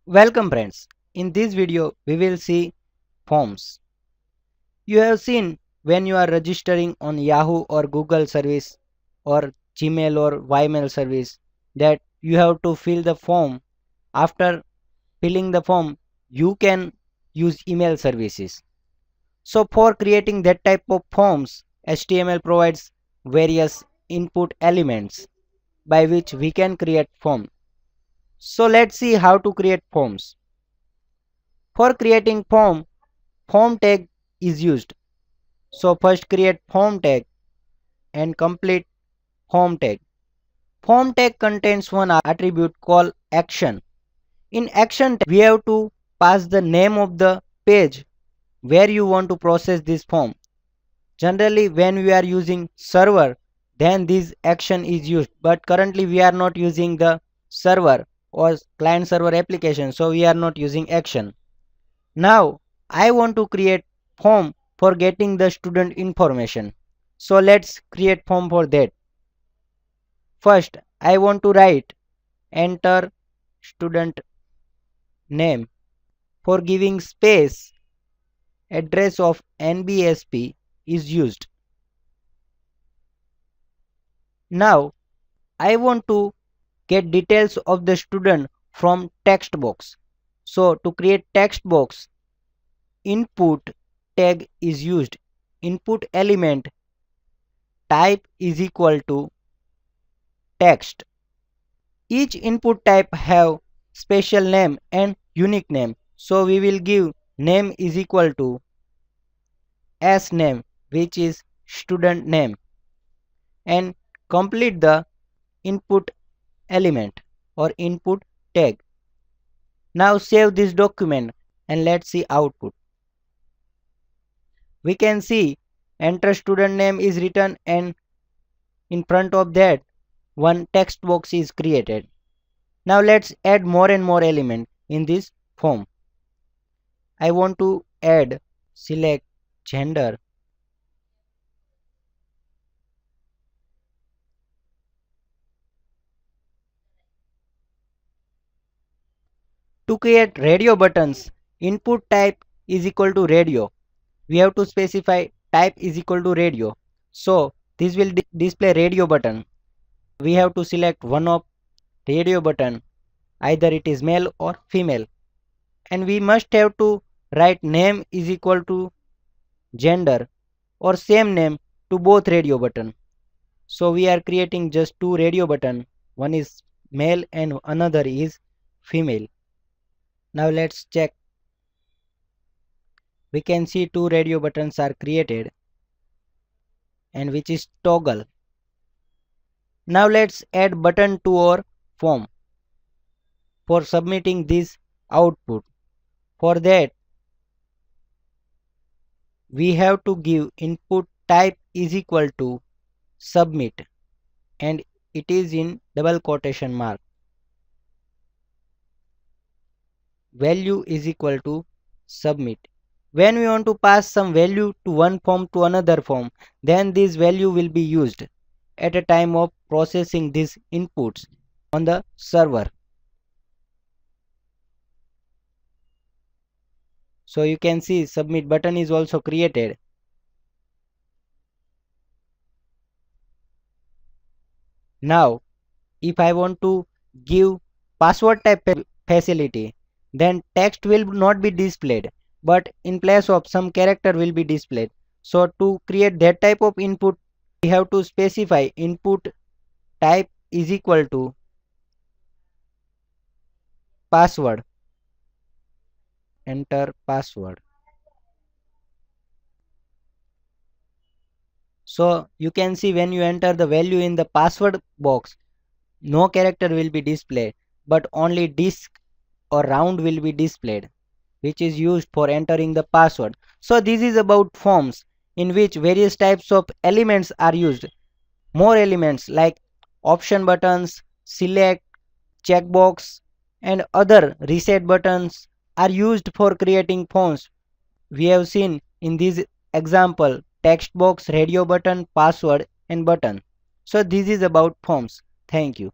Welcome friends. In this video we will see forms. You have seen when you are registering on Yahoo or Google service or Gmail or Ymail service that you have to fill the form. After filling the form you can use email services. So for creating that type of forms, HTML provides various input elements by which we can create form. So let's see how to create forms. For creating form tag is used. So first create form tag and complete form tag. Form tag contains one attribute called action. In action tag, we have to pass the name of the page where you want to process this form. Generally when we are using server then this action is used, but currently we are not using the server or client server application, so we are not using action. Now I want to create form for getting the student information. So let's create form for that. First I want to write enter student name. For giving space, address of NBSP is used. Now I want to get details of the student from text box. So to create text box, input tag is used. Input element type is equal to text. Each input type have special name and unique name. So we will give name is equal to s name, which is student name, and complete the input element or input tag. Now save this document and let's see output. We can see enter student name is written and in front of that one text box is created. Now let's add more and more element in this form. I want to add select gender. To create radio buttons, input type is equal to radio. We have to specify type is equal to radio. So this will display radio button. We have to select one of radio button, either it is male or female, and we must have to write name is equal to gender or same name to both radio button. So we are creating just two radio button, one is male and another is female. Now let's check. We can see two radio buttons are created and which is toggle. Now let's add button to our form for submitting this output. For that we have to give input type is equal to submit and it is in double quotation mark. Value is equal to submit. When we want to pass some value to one form to another form, then this value will be used at a time of processing these inputs on the server. So you can see submit button is also created. Now if I want to give password type facility, then text will not be displayed, but in place of some character will be displayed. So to create that type of input we have to specify input type is equal to password. Enter password. So you can see when you enter the value in the password box, no character will be displayed, but only disk or round will be displayed, which is used for entering the password. So this is about forms in which various types of elements are used. More elements like option buttons, select, checkbox and other reset buttons are used for creating forms. We have seen in this example text box, radio button, password and button. So this is about forms. Thank you.